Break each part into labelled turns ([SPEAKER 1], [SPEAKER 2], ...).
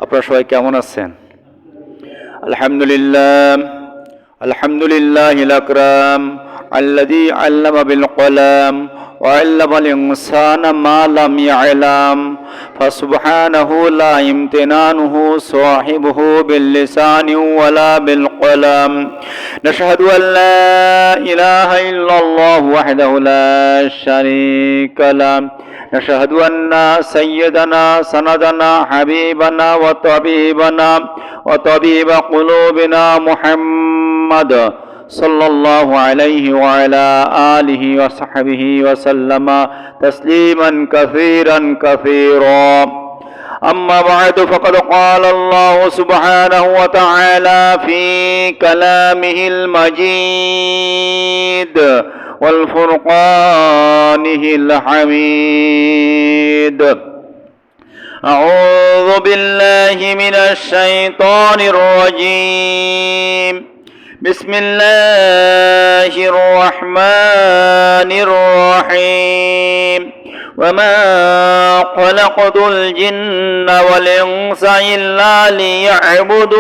[SPEAKER 1] আপনারা সবাই কেমন আছেন? আলহামদুলিল্লাহ, আলহামদুলিল্লাহিল আকরাম আল্লাযী আল্লামা বিল কলাম ওয়া আল্লামাল ইনসানা মা লাম ইয়ালাম ফাসুবহানাহু লা ইমতিনানুহু সাহিবুহু বিল লিসানি ওয়ালা বিল কলাম নাশহাদু আল লা ইলাহা ইল্লাল্লাহু ওয়াহদাহু লা শারীকা লাহু نشهد أن سيدنا سندنا حبيبنا وطبيب قلوبنا محمد صلى الله عليه وعلى آله وصحبه وسلم تسليما كثيرا أما بعد فقد قال الله سبحانه وتعالى في كلامه المجيد والفرقانه الحميد. أعوذ بالله من الشيطان الرجيم. بسم الله الرحمن الرحيم. وما خلقت الجن والإنس إلا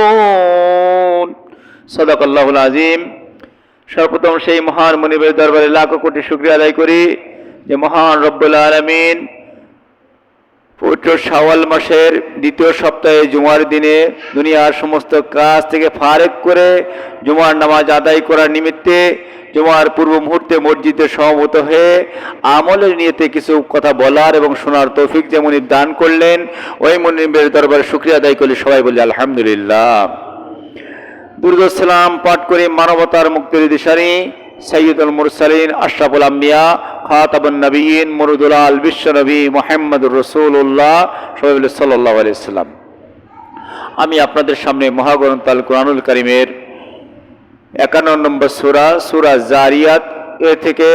[SPEAKER 1] ليعبدون. صدق الله العظيم. সর্বপ্রথম সেই মহান মুনিবের দরবারে লাখো কোটি শুকরিয়া আদায় করি যে মহান রব্বুল আলামিন পবিত্র শাওয়াল মাসের দ্বিতীয় সপ্তাহে জুমার দিনে দুনিয়ার সমস্ত কাজ থেকে ফারেক করে জুমার নামাজ আদায় করার নিমিত্তে জুমার পূর্ব মুহূর্তে মসজিদে সমবেত হয়ে আমলের নিয়তে কিছু কথা বলার এবং শোনার তৌফিক যে মুনিব দান করলেন, ওই মুনিবের দরবারে শুকরিয়া আদায় করলে সবাই বলি আলহামদুলিল্লাহ। দুরূদ সালাম পাঠ করে মানবতার মুক্তির দিশারি সাইয়্যিদুল মুরসালিন আশরাফুল আম্বিয়া খাতাবুন নবিয়্যিন মুরুদুল আল বিশ্বনবী মুহাম্মদুর রাসূলুল্লাহ সাল্লাল্লাহু আলাইহি ওয়াসাল্লাম। আমি আপনাদের সামনে মহাগ্রন্থ আল কুরআনুল কারীমের 51 নম্বর সূরা জারিয়াত এর থেকে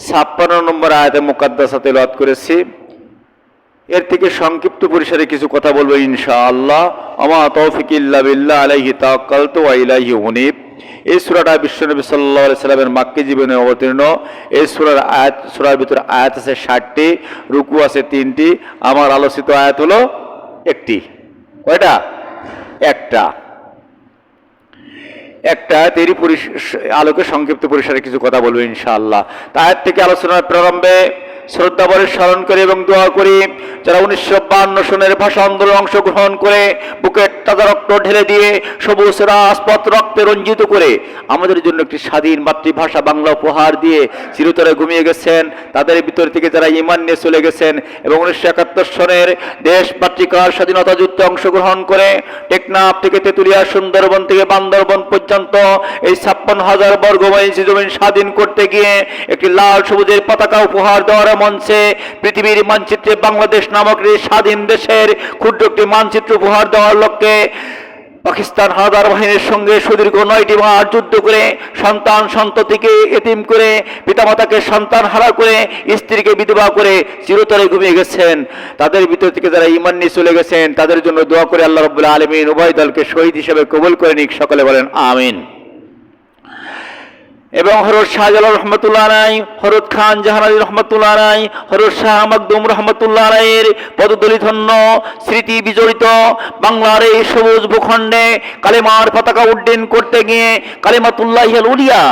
[SPEAKER 1] 56 নম্বর আয়াতে মুকাদ্দাসা তেলাওয়াত করেছি। এর থেকে সংক্ষিপ্ত পরিসরে কিছু কথা বলবো ইনশাআল্লাহ। আমা তৌফিক ইল্লা বিল্লাহ আলাইহি তাওয়াক্কালতু ওয়া ইলাইহি উনীব। এই সূরাটা বিশ্বনবী সাল্লাল্লাহু আলাইহি সাল্লামের মক্কি জীবনে অবতীর্ণ। এই সূরার ভিতরে আয়াত আছে 60টি, রুকু আছে 3টি। আমার আলোচিত আয়াত হলো একটি। কয়টা? একটা তেরি আলোকে সংক্ষিপ্ত পরিসরে কিছু কথা বলবো ইনশাআল্লাহ। তার থেকে আলোচনার প্রারম্ভে শ্রদ্ধা ভরে স্মরণ করি এবং দোয়া করি যারা 1952 সনের ভাষা আন্দোলনে অংশগ্রহণ করে বুকের তাজা রক্ত ঢেলে দিয়ে সবুজ রাজপথ রক্তে রঞ্জিত করে আমাদের জন্য একটি স্বাধীন মাতৃভাষা বাংলা উপহার দিয়ে চিরতরে ঘুমিয়ে গেছেন, তাদের ভিতর থেকে যারা ঈমান নিয়ে চলে গেছেন এবং 1971 সনের দেশ মাতৃকার স্বাধীনতা যুদ্ধে অংশগ্রহণ করে টেকনাফ থেকে তেতুলিয়া, সুন্দরবন থেকে বান্দরবন পর্যন্ত এই 56,000 বর্গ মাইল জমি স্বাধীন করতে গিয়ে একটি লাল সবুজের পতাকা উপহার দেওয়ার মঞ্চে পৃথিবীর মানচিত্রে বাংলাদেশ নামক স্বাধীন দেশের ক্ষুদ্র একটি মানচিত্র উপহার দেওয়ার লক্ষ্যে পাকিস্তান হানাদার বাহিনীর সঙ্গে সুদীর্ঘ 9টি মাস যুদ্ধ করে সন্তান সন্ততিকে এতিম করে পিতামাতাকে সন্তান হারা করে স্ত্রীকে বিধবা করে চিরতরে ঘুমিয়ে গেছেন, তাদের ভিতর থেকে যারা ঈমান নিয়ে চলে গেছেন তাদের জন্য দোয়া করে আল্লাহ রাব্বুল আলামিন উভয় দলকে শহীদ হিসেবে কবুল করে নিক। সকলে বলেন আমিন। এবং হযরত শাহজালাল রহমাতুল্লাহ আলাইহি, হযরত খান জাহান আলী রহমাতুল্লাহ আলাইহি, হযরত শাহ মাকদুম রহমাতুল্লাহ আলাইহির পদদলিধন্য স্মৃতি বিজড়িত বাংলার এই সবুজ ভূখণ্ডে কালেমার পতাকা উড্ডীন করতে গিয়ে কালিমাতুল্লাহিল উলিয়া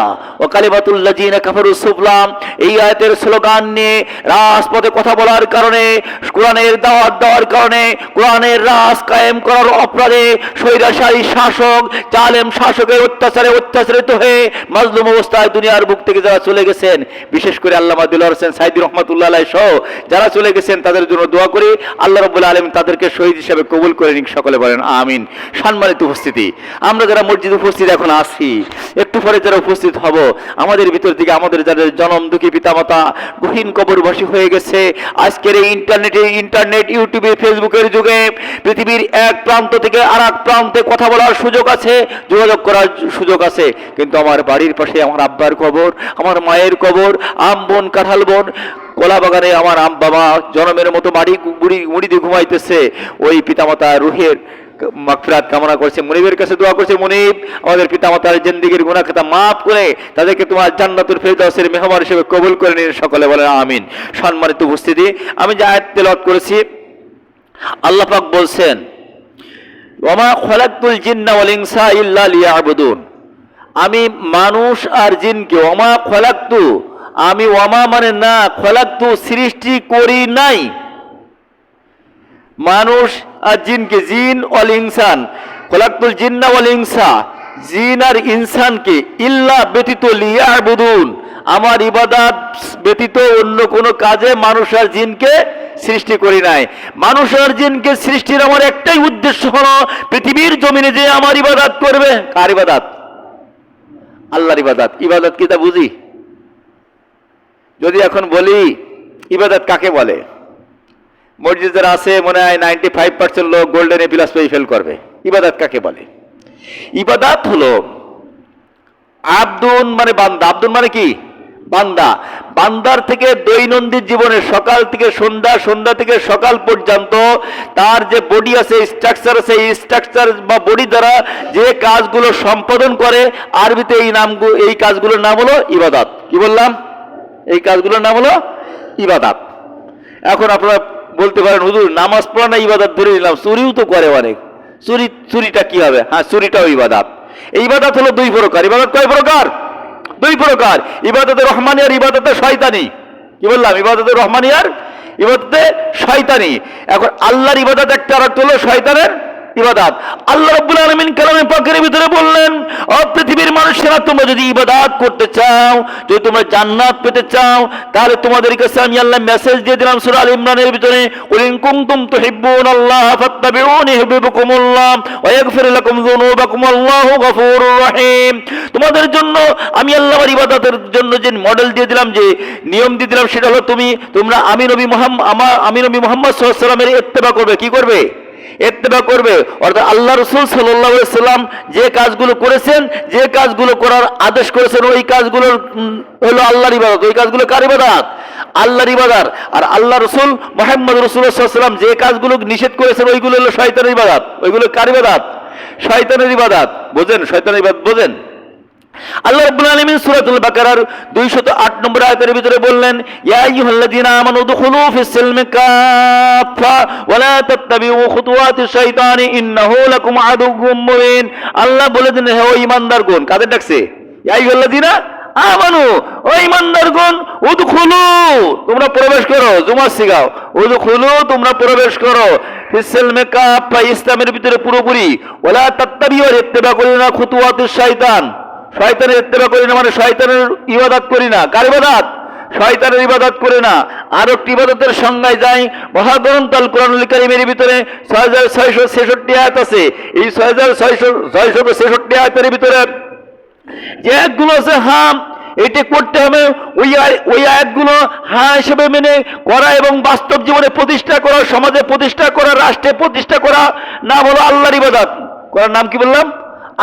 [SPEAKER 1] ও কালিমাতুল্লাযিনা কাফারু সুফলা এই আয়াতের স্লোগান নিয়ে রাজপথে কথা বলার কারণে, কোরআনের দাওয়াত দেওয়ার কারণে, কোরআনের রাজ কায়েম করার অপরাধে স্বৈরাচারী শাসক জালেম শাসকের অত্যাচারিত হয়ে মাজলুম অবস্থায় দুনিয়ার বুক থেকে যারা চলে গেছেন, বিশেষ করে আল্লামা দিলওয়ার হোসেন সাইদী রহমাতুল্লাহ আলাইহি সহ যারা চলে গেছেন তাদের জন্য দোয়া করি আল্লাহ রাব্বুল আলামিন তাদেরকে শহীদ হিসেবে কবুল করে নিক। সকলে বলেন আমিন। সম্মানিত উপস্থিতি, আমরা যারা মসজিদে উপস্থিত এখন আছি, একটু পরে যারা উপস্থিত হব, আমাদের ভিতর থেকে আমাদের যাদের জনম দুঃখী পিতামাতা গহীন কবরবাসী হয়ে গেছে, আজকের এই ইন্টারনেট ইউটিউবে ফেসবুকের যুগে পৃথিবীর এক প্রান্ত থেকে আর এক প্রান্তে কথা বলার সুযোগ আছে, যোগাযোগ করার সুযোগ আছে, কিন্তু আমার বাড়ির পাশে আমার আব্বার কবর, আমার মায়ের কবর, আম বোন কাঁঠাল বোন কলা বাগানে আমার আম বাবা জনমের মতো মুড়িতে ঘুমাইতেছে, ওই পিতামাতা রুহের মাগফিরাত কামনা করছে, মুনিবের কাছে দোয়া করছে, মুনিব আমাদের পিতামাতার জিন্দেগীর গুনাহ খাতা মাফ করে তাদেরকে তোমার জান্নাতুল ফেরদাউসের মেহমান হিসেবে কবুল করে নিন। সকলে বলেন আমিন। সম্মানিত উপস্থিতি, আমি যে আয়াত তেলাওয়াত করেছি, আল্লাহ পাক বলছেন ওয়ামা খলাকতুল জিন্না ওয়াল ইনসা ইল্লা লিয়াবুদুন, আমি মানুষ আর জিনকে ওয়ামা খলাকতু, আমি ওয়ামা মানে না, খলাকতু সৃষ্টি করি নাই মানুষ আর জিনকে, জিন ওয়াল ইনসান, খলাকতুল জিন্না ওয়াল ইনসা, জিন আর ইনসানকে, ইল্লা ব্যতীত, লিয়াবুদুন আমার ইবাদত ব্যতীত অন্য কোনো কাজে মানুষ আর জিনকে সৃষ্টি করি নাই। মানুষ আর জিনকে সৃষ্টির আমার একটাই উদ্দেশ্য হলো পৃথিবীর জমিনে যে আমার ইবাদত করবে। কার ইবাদত? আল্লাহর ইবাদত। ইবাদত কি তা বুঝি? যদি এখন বলি ইবাদত কাকে বলে, মসজিদের আছে মনে হয় 95% লোক গোল্ডেন এ প্লাস পেয়ে ফেল করবে। ইবাদত কাকে বলে? ইবাদত হলো আব্দুন মানে বান্দা, আব্দুন মানে কি? বান্দা। বান্দার থেকে দৈনন্দিন জীবনে সকাল থেকে সন্ধ্যা, সন্ধ্যা থেকে সকাল পর্যন্ত তার যে বডি আছে, স্ট্রাকচার আছে, এই স্ট্রাকচার বা বডি দ্বারা যে কাজগুলো সম্পাদন করে, আরবিতে এই নামগুলো, এই কাজগুলোর নাম হলো ইবাদত। কি বললাম? এই কাজগুলোর নাম হলো ইবাদত। এখন আপনারা বলতে পারেন হুজুর নামাজ পড়া না ইবাদত ধরে নিলাম, চুরিও তো করে অনেক। চুরিটা কি হবে? হ্যাঁ, চুরিটাও ইবাদত। এই ইবাদত হলো দুই প্রকার। ইবাদত কয় প্রকার? দুই প্রকার। ইবাদতে রহমানি আর ইবাদতে শয়তানি। কি বললাম? ইবাদতে রহমানি আর ইবাদতে শয়তানি। এখন আল্লাহর ইবাদত একটা, আর একটা হলো শয়তানের ইবাদত। আল্লাহ রাব্বুল আলামিন কালামে পাকের ভিতরে বললেন, ও পৃথিবীর মানুষেরা, তোমরা যদি ইবাদত করতে চাও, যদি তোমরা জান্নাত পেতে চাও, তাহলে তোমাদের কাছে আমি আল্লাহ মেসেজ দিয়ে দিলাম সূরা আল ইমরানের ভিতরে, কুল ইন কুনতুম তুহিব্বুনাল্লাহ ফাত্তাবিউনি ইউহিব্বুকুমুল্লাহ ওয়া ইয়াগফির লাকুম যুনুবাকুম আল্লাহু গফুরুর রহিম। তোমাদের জন্য আমি আল্লাহ আমার ইবাদতের জন্য যে মডেল দিয়ে দিলাম, যে নিয়ম দিয়ে দিলাম, সেটা হলো তোমরা আমি নবী মুহাম্মদ সাল্লাল্লাহু আলাইহি ওয়াসাল্লামের ইত্তেবা করবে। কি করবে? ইত্তেবা করবে। অর্থাৎ আল্লাহ রাসূল সাল্লাল্লাহু আলাইহি ওয়াসাল্লাম যে কাজগুলো করেছেন, যে কাজগুলো করার আদেশ করেছেন, ওই কাজগুলো হলো আল্লাহর ইবাদত। ওই কাজগুলো কার ইবাদত? আল্লাহর ইবাদত। আর আল্লাহ রাসূল মুহাম্মদ রাসূলুল্লাহ সাল্লাল্লাহু আলাইহি ওয়াসাল্লাম যে কাজগুলো নিষেধ করেছেন, ওইগুলো হলো শয়তানের ইবাদত। ওইগুলো কার ইবাদত? শয়তানের ইবাদত। বোঝেন? শয়তানের ইবাদত বোঝেন? আল্লাহ রাব্বুল আলামিন সূরাতুল বাকারার 208 নম্বর আয়াতের ভিতরে বললেন, ইয়া আইয়ুহাল্লাযীনা আমানু দুখুলু ফিস সিলমি কাফা ওয়া লা তাত্তাবিউ খুতুওয়াতিশ শাইতানি ইন্নাহু লাকুম আদুউম মুবিন। আল্লাহ বলে দিলেন, হে ও ঈমানদারগণ। কাদের ডাকছে? ইয়া আইয়ুহাল্লাযীনা আমানু, ও ঈমানদারগণ, উদখুলু তোমরা প্রবেশ করো। জুমার সিগাও, উদখুলু তোমরা প্রবেশ করো, ফিস সিলমি কাফা ইসলামের ভিতরে পুরোপুরি, ওয়া লা তাত্তাবিউ ইত্তিবা করি না খুতুওয়াতিশ শাইতান, শয়তানের ইত্তেবা করি না, মানে শয়তানের ইবাদত করি না। কার ইবাদত? শয়তানের ইবাদত করে না। আর একটি ইবাদতের সংজ্ঞায় যাই, মহাগ্রন্থ আল কোরআনুল কারীমের ভিতরে 6666 আয়াত আছে। এই 6666 আয়াতের ভিতরে যে আয়াতগুলো আছে, হ্যাঁ এটি করতে হবে, ওই আয়াতগুলো হ্যাঁ হিসেবে মেনে করা এবং বাস্তব জীবনে প্রতিষ্ঠা করা, সমাজে প্রতিষ্ঠা করা, রাষ্ট্রে প্রতিষ্ঠা করা নাম হলো আল্লাহর ইবাদত। করার নাম কি বললাম?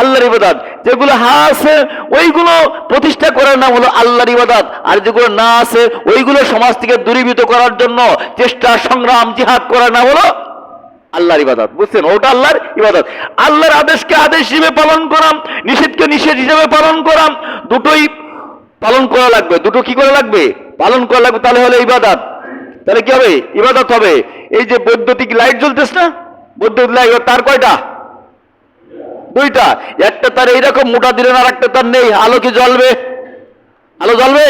[SPEAKER 1] আল্লাহর ইবাদত। যেগুলো হ্যাঁ আছে ওইগুলো প্রতিষ্ঠা করার নাম হলো আল্লাহর ইবাদত। আর যেগুলো না আছে ওইগুলো সমাজ থেকে দূরীভূত করার জন্য চেষ্টা, সংগ্রাম, জিহাদ করার নাম হলো আল্লাহর ইবাদত। বুঝছেন? ওটা আল্লাহর ইবাদত। আল্লাহর আদেশকে আদেশ হিসেবে পালন করা, নিষেধকে নিষেধ হিসেবে পালন করা, দুটোই পালন করা লাগবে। দুটো কি করা লাগবে? পালন করা লাগবে। তাহলে হলো ইবাদত। তাহলে কি হবে? ইবাদত হবে। এই যে বৈদ্যুতিক লাইট জ্বলতেছে না, বৈদ্যুতিক লাইট, তার কয়টা? দুইটা। একটা তার এইরকম মোটা দিলেন, আর একটা তার নেই। আলো কি জ্বলবে? আলো জ্বলবে?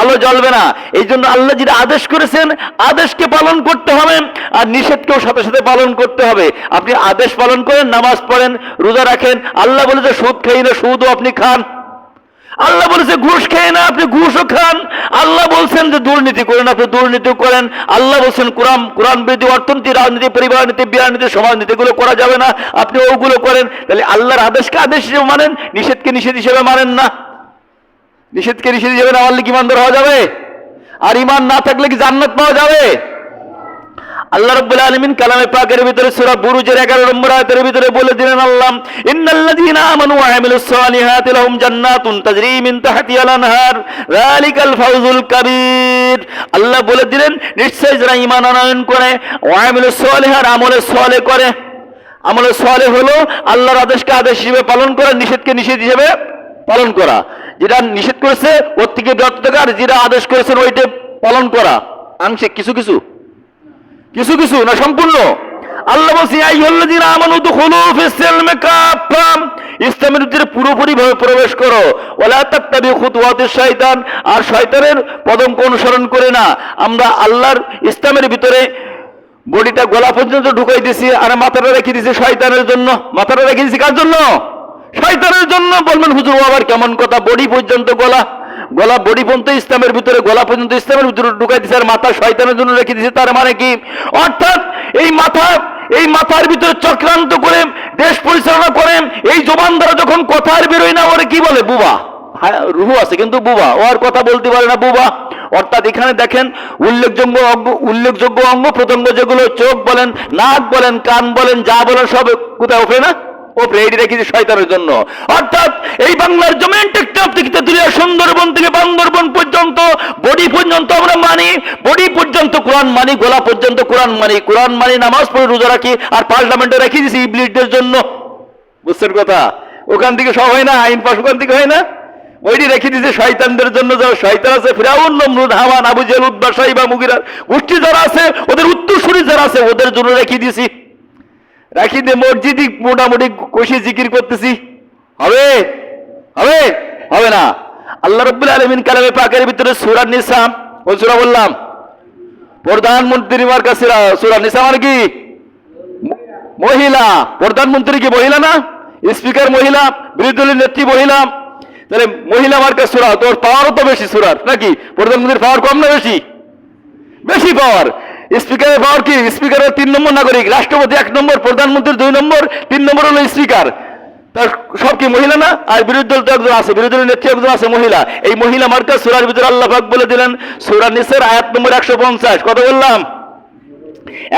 [SPEAKER 1] আলো জ্বলবে না। এই জন্য আল্লাহ যেটা আদেশ করেছেন, আদেশকে পালন করতে হবে, আর নিষেধকেও সাথে সাথে পালন করতে হবে। আপনি আদেশ পালন করেন, নামাজ পড়েন, রোজা রাখেন। আল্লাহ বলেছে সুদ খেয়ে না, সুদও আপনি খান। আল্লাহ বলেছে ঘুষ খেয়ে না, আপনি ঘুষও খান। আল্লাহ বলছেন যে দুর্নীতি করেন, আপনি দুর্নীতি করেন। আল্লাহ বলছেন কোরআন বিরোধী অর্থনীতি, রাজনীতি, পরিবার নীতি, বিয়ার নীতি, সমাজ নীতি এগুলো করা যাবে না, আপনি ওগুলো করেন। তাহলে আল্লাহর আদেশকে আদেশ হিসেবে মানেন, নিষেধকে নিষেধ হিসেবে মানেন না। নিষেধকে নিষেধ হিসেবে না মানলে কি ইমানদার হওয়া যাবে? আর ইমান না থাকলে কি জান্নাত পাওয়া যাবে? আল্লাহ রাব্বুল আলামিন কালামে পাকের ভিতরে সূরা বুরুজের 11 নম্বর আয়াতের ভিতরে বলে দিলেন, আল্লাহ ইন্নাল্লাযীনা আমানু ওয়া আমিলুস সালিহাতি লাহুম জান্নাতুন তাজরি মিন তাহতিহাল আনহার যালিকাল ফাওজুল কাবীর। আল্লাহ বলে দিলেন, নিশ্চয় যারা ঈমান আনয়ন করে, ওয়া আমিলুস সালিহাত আমলে সালেহ করে। আমলে সালেহ হলো আল্লাহর আদেশকে আদেশ হিসেবে পালন করা, নিষেধকে নিষেধ হিসেবে পালন করা। যেটা নিষেধ করেছে ওর থেকে বিরত থাকা, আর যেটা আদেশ করেছেন ওইটা পালন করা। আংশিক, কিছু কিছু না সম্পূর্ণ। আল্লাহ বলছে ইয়া আইয়ুহাল্লাযীনা আমানু দুখুলু ফিস-সিলমি কাফা, ইসলামের ভিতরে পুরোপুরি ভাবে প্রবেশ করো। ওয়ালা তাত্তাবিউ খুতুওয়াতিশ শাইতান, আর শয়তানের পদঙ্ক অনুসরণ করে না। আমরা আল্লাহর ইসলামের ভিতরে বডিটা গলা পর্যন্ত ঢুকাই দিছি, আর মাথাটা রেখে দিছি শয়তানের জন্য। মাথাটা রেখে দিছি কার জন্য? শয়তানের জন্য। বলবেন হুজুর ও আবার কেমন কথা, বডি পর্যন্ত গলা, গলা বডি পর্যন্ত ইসলামের ভিতরে, গলা পর্যন্ত ইসলামের ভিতরে ঢুকাই দিছে, আর মাথা শয়তানের জন্য রেখে দিছে। তার মানে কি? অর্থাৎ এই মাথার ভিতরে চক্রান্ত করে দেশ পরিচালনা করে এই জবান দ্বারা যখন কথা আর বেরোয় না, ওরে কি বলে? বুবা। রুহ আছে কিন্তু বুবা, ও আর কথা বলতে পারে না, বুবা। অর্থাৎ এখানে দেখেন উল্লেখযোগ্য অঙ্গ প্রত্যঙ্গ যেগুলো, চোখ বলেন, নাক বলেন, কান বলেন, যা বলেন সব কোথায় ওঠে না? ওপরে। এটি রেখেছি শয়তানের জন্য। অর্থাৎ এই বাংলার জমিন টেকনাফ থেকে তেতুলিয়া, সুন্দরবন থেকে বান্দরবন পর্যন্ত, বডি পর্যন্ত আমরা মানি, বডি পর্যন্ত কোরআন মানি, গলা পর্যন্ত কোরআন মানি। কোরআন মানি, নামাজ পড়ে, রোজা রাখি, আর পার্লামেন্টে রেখে দিয়েছি ইবলিশদের জন্য। বুঝছেন কথা? ওখান থেকে সব হয় না, আইন পাস ওখান থেকে হয় না, ওইটি রেখে দিয়েছে শয়তানদের জন্য। যারা শয়তান আছে, ফিরাউন, নমরুদ, হামান, আবু জেহেল, উতবা, শাইবা, মুগীরা গোষ্ঠী যারা আছে, ওদের উত্তরসূরি যারা আছে, ওদের জন্য রেখে দিয়েছি। রাখি দিয়ে মসজিদই মোটামুটি কষি জিকির করতেছি। হবে? হবে? হবে না। আল্লাহ রাব্বুল আলামিন কালামে পাকের ভিতরে সূরা নিসা, কোন সূরা বললাম? প্রধানমন্ত্রী মার্কা সূরা নিসা মানে কি? মহিলা। প্রধানমন্ত্রী কি মহিলা না? স্পিকার মহিলা, বিরোধী দলের নেত্রী মহিলা, তাহলে মহিলা মার্কা সূরা। তোর পাওয়ারও তো বেশি সূরার, নাকি? প্রধানমন্ত্রীর পাওয়ার কম না বেশি? বেশি পাওয়ার। স্পিকারের পাওয়ার কি? স্পিকারের 3 নম্বর নাগরিক, রাষ্ট্রপতি 1 নম্বর, প্রধানমন্ত্রীর 2 নম্বর, 3 নম্বর হলো স্পিকার। তার সব কি মহিলা না? আর বিরোধী দল তো একজন আছে, বিরোধী দলের নেত্রী একজন আছে মহিলা। এই মহিলা মার্কা সূরার ভিতরে আল্লাহ পাক বলে দিলেন, সূরা নিসার আয়াত নম্বর 150। কত বললাম?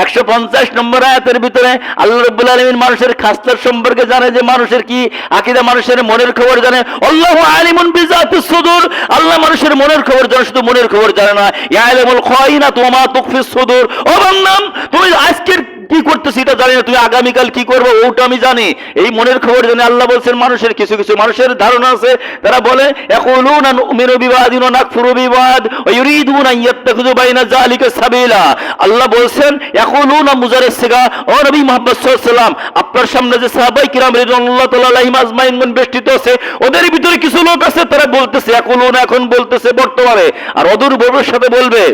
[SPEAKER 1] 150 নম্বর আয়াতের ভিতরে আল্লাহ রাব্বুল আলামিন মানুষের খাসলাত সম্পর্কে জানে, যে মানুষের কি আকীদা, মানুষের মনের খবর জানে। আল্লাহু আলিমুন বিযাতিস সুদূর, আল্লাহ মানুষের মনের খবর জানে, শুধু মনের খবর জানে না। ইয়ালামুল খায়িনাতু ওয়া মা তুখফিস সুদূর। ও বান্দা, তুমি আজকের কি করতেছি এটা জানি না, তুমি আগামীকাল কি করবে ওটা আমি জানি। এই মনের খবর জানি। আল্লাহ বলছেন মানুষের কিছু কিছু মানুষের ধারণা আছে, তারা বলে ইয়াকুলুনা নুমিনু বিবাদিন ওয়া নাকফুরু বিবাদ ওয়া ইউরিদুনা আন ইয়াত্তাখিযু বাইনা যালিকা সাবিলা। আল্লাহ বলছেন ইয়াকুলুনা মুজারিস সিগা, ও নবী মুহাম্মদ সাল্লাল্লাহু আলাইহি ওয়াসাল্লাম, আপনার সামনে যে সাহাবায়ে কিরাম রাদিয়াল্লাহু তাআলা আলাইহিম আজমাইন বেষ্টিত আছে, ওদের ভিতরে কিছু লোক আছে তারা বলতেছে, ইয়াকুলুনা এখন বলতেছে বর্তমানে, আর অদূর ভবিষ্যতে বলবে।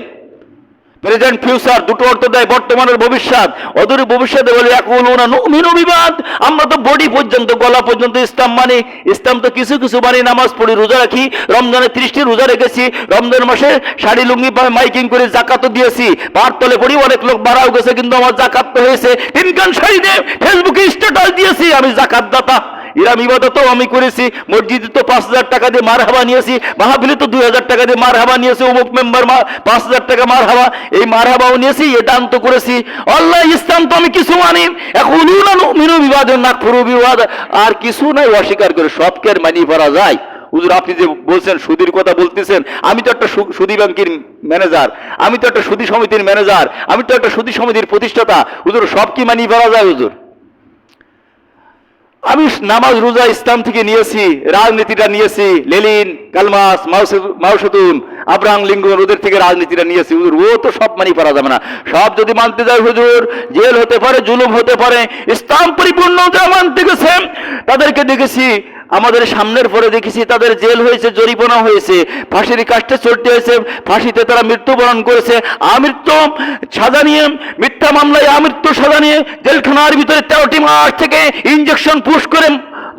[SPEAKER 1] প্রেজেন্ট ফিউচার দুটো অর্থ দেয়, বর্তমানের ভবিষ্যৎ। অদূর ভবিষ্যতে বলে ইয়াকুলুনা নুমিনু বিবাদ, আমরা তো বডি পর্যন্ত, গলা পর্যন্ত ইসলাম মানি। ইসলাম তো কিছু কিছু মানি, নামাজ পড়ি, রোজা রাখি, রমজানে 30টি রোজা রেখেছি, রমজান মাসে শাড়ি লুঙ্গি মাইকিং করে জাকাতও দিয়েছি, পার তলে পড়ি, অনেক লোক বাড়াও গেছে, কিন্তু আমার জাকাত তো হয়েছে। 3 কান শাড়ি দিয়ে ফেসবুকে স্ট্যাটাস দিয়েছি, আমি জাকাত দাতা। ইরাম ইবাদতও আমি করেছি, মসজিদে তো 5000 টাকা দিয়ে মারহাবা নিয়েছি, মাহফিলে তো 2000 টাকা দিয়ে মারহাবা নিয়েছি, অমুক মেম্বার 5000 টাকা মারহাবা, এই মারহাবাও নিয়েছি, এ দান তো করেছি। আল্লাহ ইসলাম তো আমি কিছু মানি। ইয়াকুলুনা নুমিনু বিবাদ ওয়া নাকফুরু বিবাদ, আর কিছু নাই অস্বীকার করে, সবকে আর মানি করা যায়। হুজুর আপনি যে বলছেন সুদীর কথা বলতেছেন, আমি তো একটা সুদী ব্যাংকের ম্যানেজার, আমি তো একটা সুদী সমিতির ম্যানেজার, আমি তো একটা সুদী সমিতির প্রতিষ্ঠাতা। হুজুর সব কি মানি করা যায়? হুজুর আমি নামাজ রোজা ইসলাম থেকে নিয়েছি, রাজনীতিটা নিয়েছি, লেলিন, কালমাস, মাওসেতুন, আব্রাহাম লিঙ্কন, ওদের থেকে রাজনীতিটা নিয়েছি। হুজুর ও তো সব মানি করা যাবে না। সব যদি মানতে যায় হুজুর, জেল হতে পারে, জুলুম হতে পারে। ইসলাম পরিপূর্ণ যারা মানতে গেছে তাদেরকে দেখেছি, আমাদের সামনের পরে দেখেছি তাদের জেল হয়েছে, জরিমানা হয়েছে, ফাঁসির কাষ্টে চড়তে হয়েছে, ফাঁসিতে তারা মৃত্যুবরণ করেছে। আমৃত্যু সাজা নিয়ে, মিথ্যা মামলায় আমৃত্যু সাজা নিয়ে জেলখানার ভিতরে 13টি মাস থেকে ইনজেকশন পুশ করে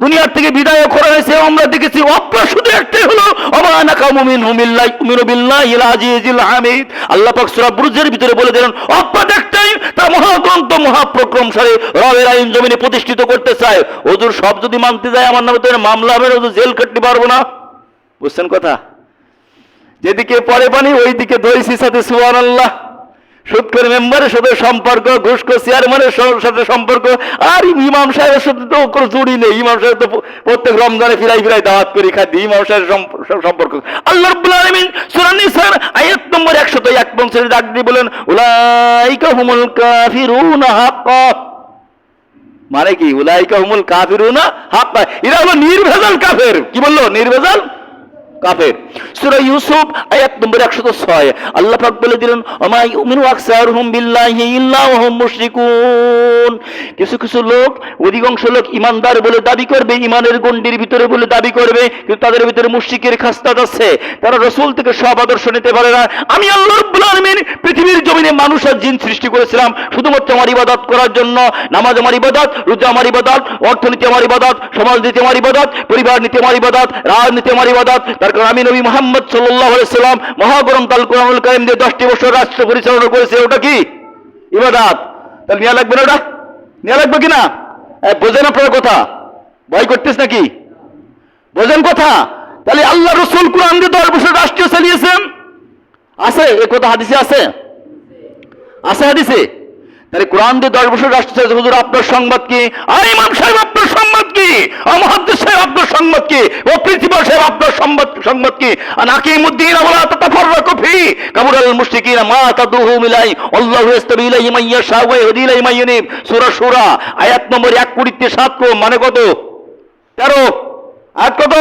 [SPEAKER 1] দুনিয়ার থেকে বিদায় করা হয়েছে। আমরা দেখেছি অপ্রা শুধু একটাই হলো ওমা নাকামু মিনহুম ইল্লা ইউমিনু বিল্লাহিল আজিজিল হামিদ। আল্লাহ পাক সূরা বুরুজের ভিতরে বলে দিলেন অপ্রা একটাই, তা মহাগ্রন্থ মহাপ্রক্রমশালী রবের আইন জমিনে প্রতিষ্ঠিত করতে চায়। হুজুর সব যদি মানতে যায় আমার নামে তো মামলা হবে, হুজুর জেল কাটতে পারবো না। বুঝছেন কথা? যেদিকে পরে পানি ওইদিকে দইছি সাথে সুবহানাল্লাহ। সুদখোর মেম্বারের সাথে সম্পর্ক, ঘুষখোর চেয়ারম্যানের সাথে সম্পর্ক, আর ইমাম সাহেবের সাথে তো কোনো জুড়ি নেই। ইমাম সাহেব তো প্রত্যেক রমজানে ফিরাই ফিরাই দাওয়াত করে খাদ্য, ইমাম সাহেবের সম্পর্ক। আল্লাহ রাব্বুল আলামিন সূরা নিসার আয়াত নম্বর 151 ডাক দিয়ে বলেন উলাইকা হুমুল কাফিরুনা হাক্কা। মানে কি? উলাইকা হুমুল কাফিরুনা হাক্কা, এরা হলো নির্ভেজাল কাফের। কি বললো? নির্ভেজাল কাফের। সূরা ইউসুফ আয়াত নম্বর 106 আল্লাহ পাক বলে দিলেন ওমা ইউমিনু আকসারুহুম বিল্লাহি ইল্লা ওয়া হুম মুশরিকুন। কিছু কিছু লোক, অধিকাংশ লোক ইমানদার বলে দাবি করবে, ইমানের গণ্ডির ভিতরে বলে দাবি করবে, কিন্তু তাদের ভিতরে মুশরিকের খাসলাত আছে। তারা রাসূল থেকে সব আদর্শ নিতে পারে না। আমি আল্লাহ রাব্বুল আলামিন পৃথিবীর জমিনে মানুষ আর জিন সৃষ্টি করেছিলাম শুধুমাত্র আমার ইবাদত করার জন্য। নামাজ আমার ইবাদত, রোজা আমার ইবাদত, অর্থনীতি আমার ইবাদত, সমাজনীতি আমার ইবাদত, পরিবার নীতি আমার ইবাদত, রাজনীতি আমার ইবাদত। তার কারণ আমি নবী মুহাম্মদ সাল্লাল্লাহু আলাইহি সাল্লাম মহাগ্রন্থ আল কোরআনুল কারীম দিয়ে 10টি বছর রাষ্ট্র পরিচালনা করেছে। ওটা কি ইবাদত? তাহলে নেওয়া লাগবে না? ওটা নেওয়া লাগবে কিনা? বোঝেন আপনার কথা? ভয় করতেছ নাকি? বোঝেন কথা? তাহলে আল্লাহ রাসূল কোরআন দিয়ে 10 বছর রাষ্ট্র চালিয়েছেন, আছে এ কথা হাদিসে আছে? আছে হাদিসে? তাহলে কোরআন দিয়ে 10 বছর রাষ্ট্র চালিয়েছে। হুজুর আপনার সংবাদ কি? আর ইমাম সাহেব আপনার সংবাদ কি? মুহাদ্দিস সাহেব আপনার সংবাদ কি? ও প্রিন্সিপাল সাহেব আপনার সংবাদ কি? আনাকিমুদ্দিন ওয়ালা তাতাফাররাকু ফি কাবুরাল মুশরিকিনা মা তাদুহুম ইলাই আল্লাহু ইস্তাবি ইলাইহি মান ইয়াশা ওয়া ইয়াহদি ইলাইহি মান ইউনিব। সূরা শুরা আয়াত নম্বর 1:7 মানে কত? 13 আয়াত কত?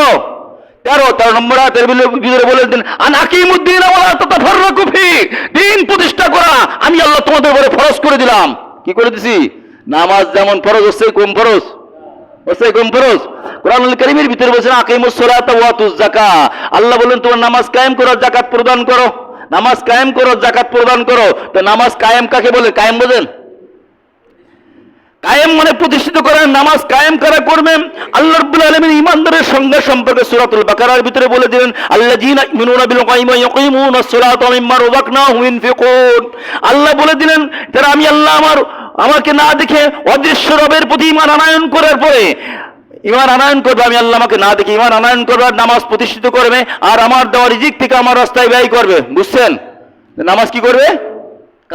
[SPEAKER 1] 13 নম্বর আয়াতের ভিতরে বলে দেন আনাকিমুদ্দিন ওয়ালা তাতাফাররাকু ফি, দিন প্রতিষ্ঠা করা আমি আল্লাহ তোমাদের উপরে ফরজ করে দিলাম। কি করে দিছি? নামাজ যেমন ফরজ হচ্ছে কম ফরজ, হচ্ছে কম ফরজ। কোরআনুল কারীমের ভিতরে বলেছেন আকিমুস সালাতা ওয়া আতুজ যাকাত। আল্লাহ বলেন তোমার নামাজ কায়েম করো, যাকাত প্রদান করো। নামাজ কায়েম করো, যাকাত প্রদান করো। তো নামাজ কায়েম কাকে বলে? কায়েম বোঝেন? কায়েম মানে প্রতিষ্ঠিত করেন, নামাজ কায়েম করা করবেন। আল্লাহ রাব্বুল আলামিন ঈমানদারের সংজ্ঞা সম্পর্কে সূরাতুল বাকারার ভিতরে বলে দিলেন আল্লাযীনা ইউমিনুনা বিল গায়বি ওয়া ইয়াকিমুনাস সালাতা ওয়া মিম্মা রাযাকনাহুম ইউনফিকুন। আল্লাহ বলে দিলেন যারা আমি আল্লাহ আমাকে না দেখে অদৃশ্য রবের প্রতি ঈমান আনয়ন করার পরে ঈমান আনয়ন করবে, আমি আল্লাহ আমাকে না দেখে ঈমান আনয়ন করবে, নামাজ প্রতিষ্ঠিত করবে, আর আমার দেওয়া রিজিক থেকে আমার রাস্তায় ব্যয় করবে। বুঝছেন? নামাজ কি করবে?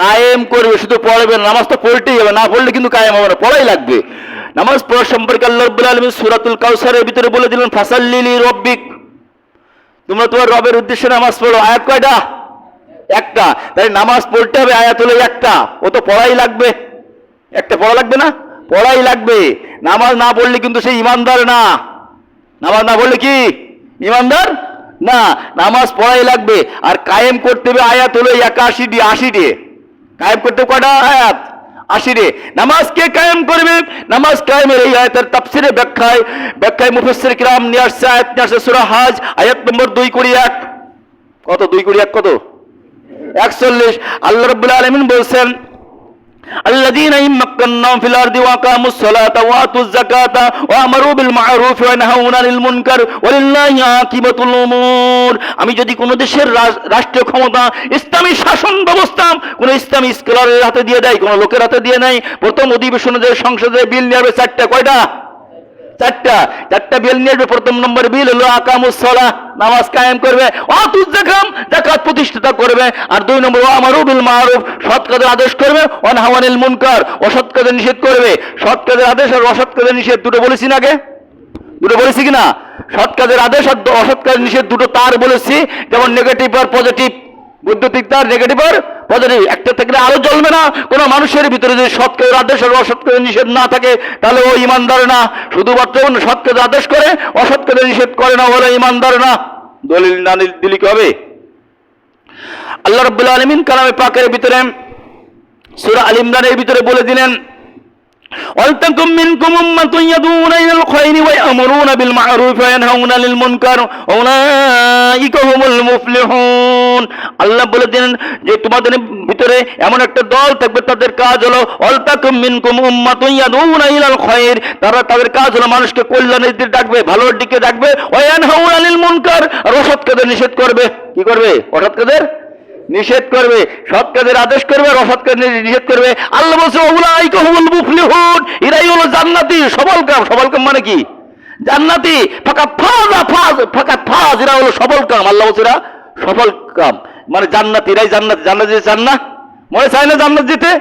[SPEAKER 1] কায়েম করবে, শুধু পড়বে না। নামাজ তো পড়তেই হবে, না পড়লে কিন্তু কায়েম হবে না, পড়াই লাগবে। নামাজ পড়া সম্পর্কে আল্লাহ রাব্বুল আলামিন সূরাতুল কাউসারের ভিতরে বলে দিলেন ফাসাল্লি লিরাব্বিক, তোমরা তোমার রবের উদ্দেশ্যে নামাজ পড়ো। আয়াত কয়টা? একটা। তাই নামাজ পড়তে হবে, আয়াত হলো একটা। ও তো পড়াই লাগবে, একটা পড়া লাগবে না? পড়াই লাগবে। নামাজ না পড়লে কিন্তু সেই ইমানদার না। নামাজ না পড়লে কি ইমানদার না? নামাজ পড়াই লাগবে। আর কায়েম করতে হবে, আয়াত হলো 80 কায়েম করতে কয়টা আয়াত? 80। নামাজ কে কায়েম করবে? নামাজ কায়েমের এই আয়াতের তাফসীরে ব্যাখ্যায় মুফাসসির কিরাম নিয়ে আসছে। আয়াত নিয়ে আসছে সূরা হজ আয়াত নম্বর 2:1। কত? 2:1 কত? 41। আল্লাহ রাব্বুল আলামিন বলছেন আল্লাযীনা ইম্মাক্কান্নাহুম ফিল আরদি ওয়া আকামুস সালাতা ওয়া আতুজ যাকাতা ওয়া আমারু বিল মা'রুফি ওয়া নাহাউনা আনিল মুনকার ওয়ালিল্লাহি আকিবাতুল উমুর। আমি যদি কোন দেশের রাষ্ট্রীয় ক্ষমতা, ইসলামী শাসন ব্যবস্থা কোন ইসলামী স্কলারের হাতে দিয়ে দেয়, কোন লোকের হাতে দিয়ে নেয়, প্রথম অধিবেশনে যে সংসদে বিল নিয়ে আসবে 4টা। কয়টা? 4টা বিল নিয়ে আসবে। প্রথম নম্বর বিল হলো আকামুস সালাহ, নামাজ কায়েম করবে, ওয়াতুজ যাকাত, যাকাত প্রতিষ্ঠিত করবে। আর 2 নম্বর ওয়া আমারু বিল মা'রুফ, সৎ কাজের আদেশ করবে, ওয়া নাহাউ আনিল মুনকার, অসৎ কাজের নিষেধ করবে। সৎ কাজের আদেশ আর অসৎ কাজের নিষেধ দুটো বলেছি না? আগে দুটো বলেছি কিনা? সৎ কাজের আদেশ আর অসৎ কাজের নিষেধ দুটো তার বলেছি, যেমন নেগেটিভ আর পজিটিভ। বৈদ্যুতিক তার নেগেটিভ আর পজিটিভ, একটা থাকলে আলো জ্বলবে না। কোন মানুষের ভিতরে যদি সৎ কাজের আদেশ আর অসৎ কাজের নিষেধ না থাকে তাহলে ও ইমানদার না। শুধুমাত্র সৎ কাজের আদেশ করে অসৎ কাজের নিষেধ করে না, ওরা ইমানদার না। দলিল না দিলে কি হবে? আল্লাহ রাব্বুল আলামিন কালামে পাকের ভিতরে সূরা আল ইমরানের ভিতরে বলে দিলেন ওয়ালতাকুম মিনকুম উম্মাতুন ইয়াদউনা ইলাল খায়রি ওয়া ইয়ামুরুনা বিল মা'রুফি ওয়া ইয়ানহাউনা আনিল মুনকার ওয়া উলাইকা হুমুল মুফলিহুন। আল্লাহ বলে দিলেন যে তোমাদের ভিতরে এমন একটা দল থাকবে, তাদের কাজ হলো ওয়ালতাকুম মিনকুম উম্মাতুন ইয়াদউনা ইলাল খায়র, তাদের কাজ হলো মানুষকে কল্যাণের দিকে ডাকবে, ভালোর দিকে ডাকবে, ওয়া ইয়ানহাউনা আনিল মুনকার, আর অসৎ কাজের নিষেধ করবে। কি করবে? অসৎ কাজের নিষেধ করবে, সৎ কাজের আদেশ করবে, আর অসৎ কাজের নিষেধ করবে। আল্লাহ বলছে উলাইকা হুমুল মুফলিহুন, এরাই হলো জান্নাতি। সফলকাম। সফলকাম মানে কি? জান্নাতি। ফাকাত ফাজ, এরা হলো সফলকাম। আল্লাহ বলছে এরা সফলকাম মানে জান্নাতি। এরাই জান্নাত। জান্নাত যেতে চান না? মনে চায় না জান্নাত যেতে?